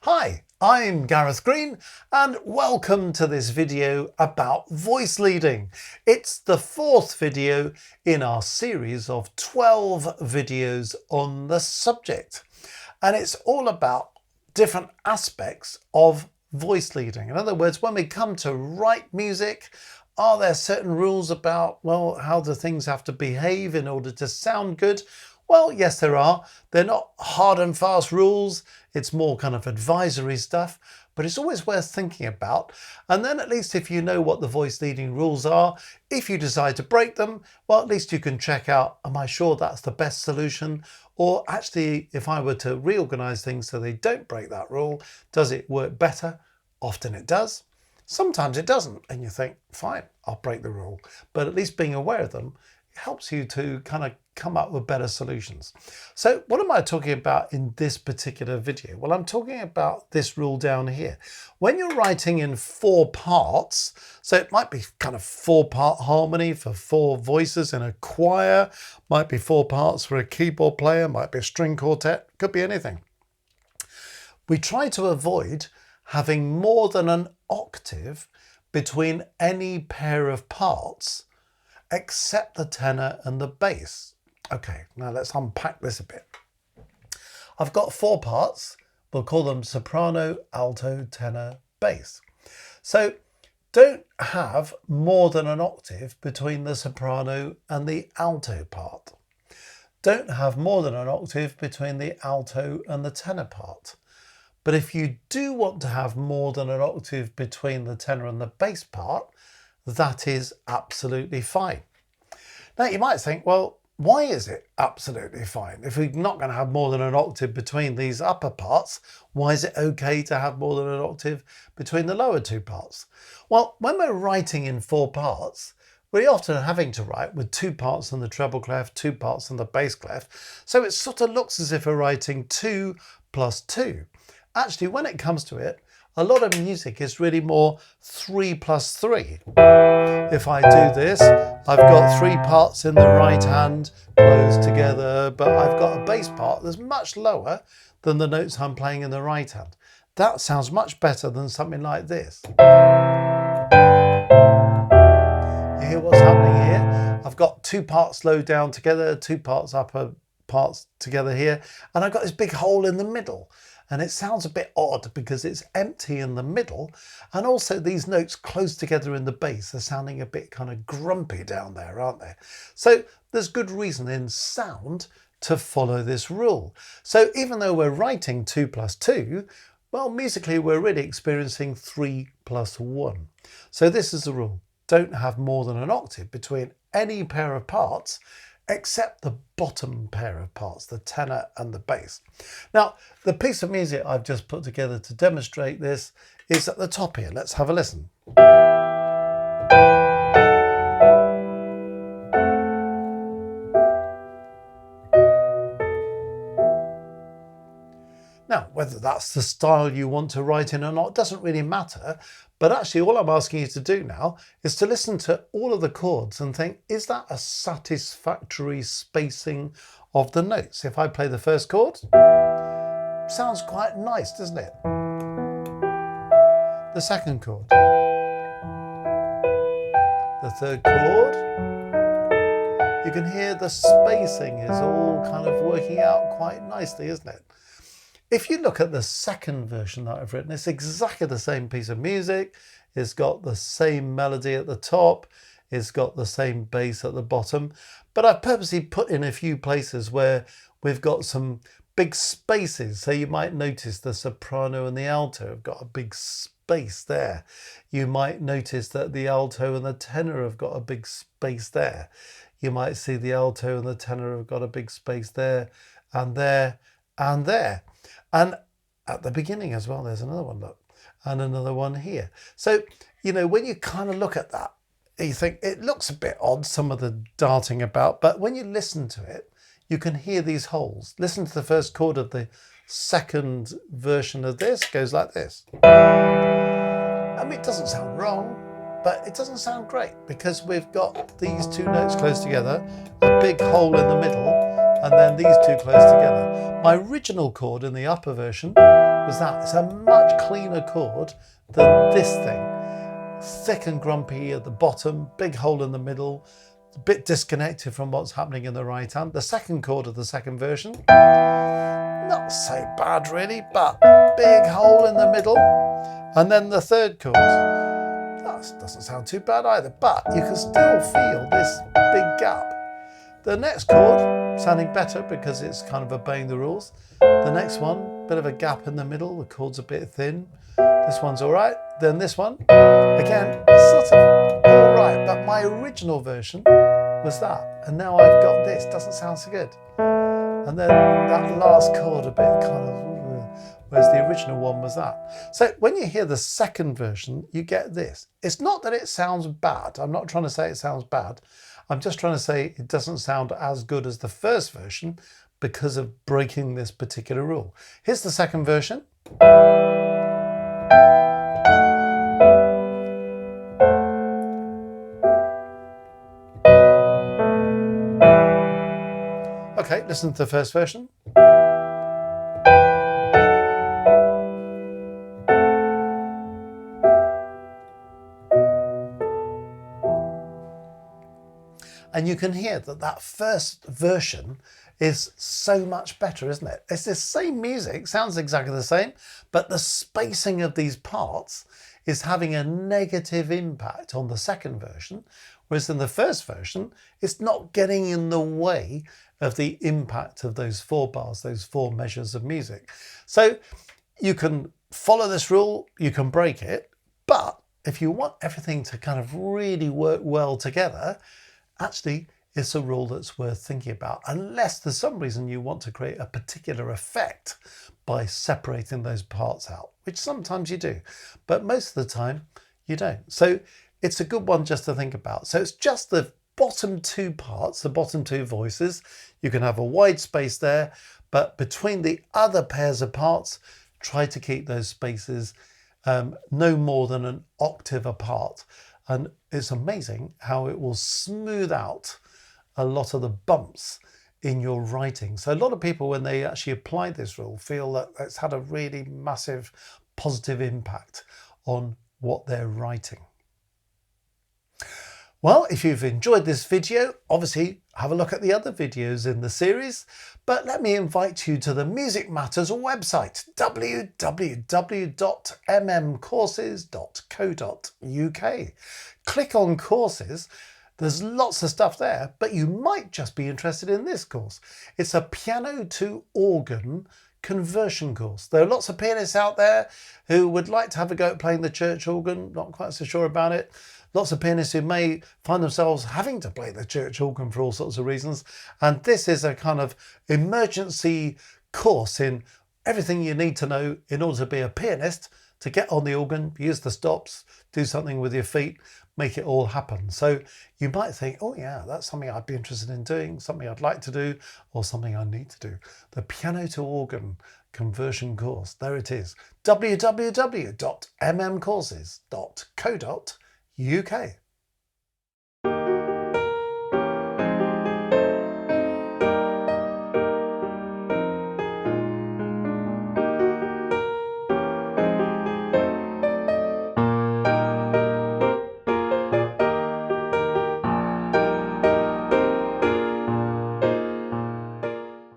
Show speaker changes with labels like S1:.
S1: Hi, I'm Gareth Green and welcome to this video about voice leading. It's the fourth video in our series of 12 videos on the subject, and it's all about different aspects of voice leading. In other words, when we come to write music, are there certain rules about, well, how do things have to behave in order to sound good? Well, yes, there are. They're not hard and fast rules. It's more kind of advisory stuff, but it's always worth thinking about. And then at least if you know what the voice leading rules are, if you decide to break them, well, at least you can check out, am I sure that's the best solution? Or actually, if I were to reorganize things so they don't break that rule, does it work better? Often it does. Sometimes it doesn't. And you think, fine, I'll break the rule. But at least being aware of them helps you to kind of come up with better solutions. So what am I talking about in this particular video? Well, I'm talking about this rule down here. When you're writing in 4 parts, so it might be kind of 4-part harmony for 4 voices in a choir, might be 4 parts for a keyboard player, might be a string quartet, could be anything. We try to avoid having more than an octave between any pair of parts except the tenor and the bass. Okay, now let's unpack this a bit. I've got 4 parts. We'll call them soprano, alto, tenor, bass. So don't have more than an octave between the soprano and the alto part. Don't have more than an octave between the alto and the tenor part. But if you do want to have more than an octave between the tenor and the bass part, that is absolutely fine. Now you might think, well, why is it absolutely fine? If we're not going to have more than an octave between these upper parts, why is it okay to have more than an octave between the lower 2 parts? Well, when we're writing in 4 parts, we're often having to write with 2 parts on the treble clef, 2 parts on the bass clef. So it sort of looks as if we're writing 2 plus 2. Actually, when it comes to it, a lot of music is really more 3 plus 3. If I do this, I've got 3 parts in the right hand closed together, but I've got a bass part that's much lower than the notes I'm playing in the right hand. That sounds much better than something like this. You hear what's happening here? I've got 2 parts slowed down together, 2 parts upper parts together here, and I've got this big hole in the middle. And it sounds a bit odd because it's empty in the middle. And also these notes close together in the bass are sounding a bit kind of grumpy down there, aren't they? So there's good reason in sound to follow this rule. So even though we're writing 2 plus 2, well, musically, we're really experiencing 3 plus 1. So this is the rule. Don't have more than an octave between any pair of parts except the bottom pair of parts, the tenor and the bass. Now, the piece of music I've just put together to demonstrate this is at the top here. Let's have a listen. Now, whether that's the style you want to write in or not doesn't really matter, but actually all I'm asking you to do now is to listen to all of the chords and think, is that a satisfactory spacing of the notes? If I play the first chord, sounds quite nice, doesn't it? The second chord, the third chord, you can hear the spacing is all kind of working out quite nicely, isn't it? If you look at the second version that I've written, it's exactly the same piece of music. It's got the same melody at the top. It's got the same bass at the bottom. But I've purposely put in a few places where we've got some big spaces. So you might notice the soprano and the alto have got a big space there. You might notice that the alto and the tenor have got a big space there. You might see the alto and the tenor have got a big space there and there and there. And at the beginning as well, there's another one, look, and another one here. So, you know, when you kind of look at that, you think it looks a bit odd, some of the darting about, but when you listen to it, you can hear these holes. Listen to the first chord of the second version of this, goes like this. I mean, it doesn't sound wrong, but it doesn't sound great because we've got these 2 notes close together, a big hole in the middle, and then these two close together. My original chord in the upper version was that. It's a much cleaner chord than this thing. Thick and grumpy at the bottom, big hole in the middle, a bit disconnected from what's happening in the right hand. The second chord of the second version, not so bad really, but big hole in the middle. And then the third chord, that doesn't sound too bad either, but you can still feel this big gap. The next chord, sounding better because it's kind of obeying the rules. The next one, bit of a gap in the middle, the chord's a bit thin. This one's all right. Then this one, again, sort of all right, but my original version was that. And now I've got this, doesn't sound so good. And then that last chord a bit kind of, whereas the original one was that. So when you hear the second version, you get this. It's not that it sounds bad. I'm not trying to say it sounds bad. I'm just trying to say it doesn't sound as good as the first version because of breaking this particular rule. Here's the second version. Okay, listen to the first version. And you can hear that that first version is so much better, isn't it? It's the same music, sounds exactly the same, but the spacing of these parts is having a negative impact on the second version, whereas in the first version, it's not getting in the way of the impact of those 4 bars, those 4 measures of music. So you can follow this rule, you can break it, but if you want everything to kind of really work well together, actually, it's a rule that's worth thinking about, unless there's some reason you want to create a particular effect by separating those parts out, which sometimes you do, but most of the time you don't. So it's a good one just to think about. So it's just the bottom 2 parts, the bottom 2 voices. You can have a wide space there, but between the other pairs of parts, try to keep those spaces no more than an octave apart. And it's amazing how it will smooth out a lot of the bumps in your writing. So a lot of people, when they actually apply this rule, feel that it's had a really massive positive impact on what they're writing. Well, if you've enjoyed this video, obviously have a look at the other videos in the series, but let me invite you to the Music Matters website, www.mmcourses.co.uk. Click on courses. There's lots of stuff there, but you might just be interested in this course. It's a piano to organ conversion course. There are lots of pianists out there who would like to have a go at playing the church organ, not quite so sure about it. Lots of pianists who may find themselves having to play the church organ for all sorts of reasons. And this is a kind of emergency course in everything you need to know in order to be a pianist, to get on the organ, use the stops, do something with your feet, make it all happen. So you might think, oh yeah, that's something I'd be interested in doing, something I'd like to do, or something I need to do. The piano to organ conversion course, there it is, www.mmcourses.co.uk.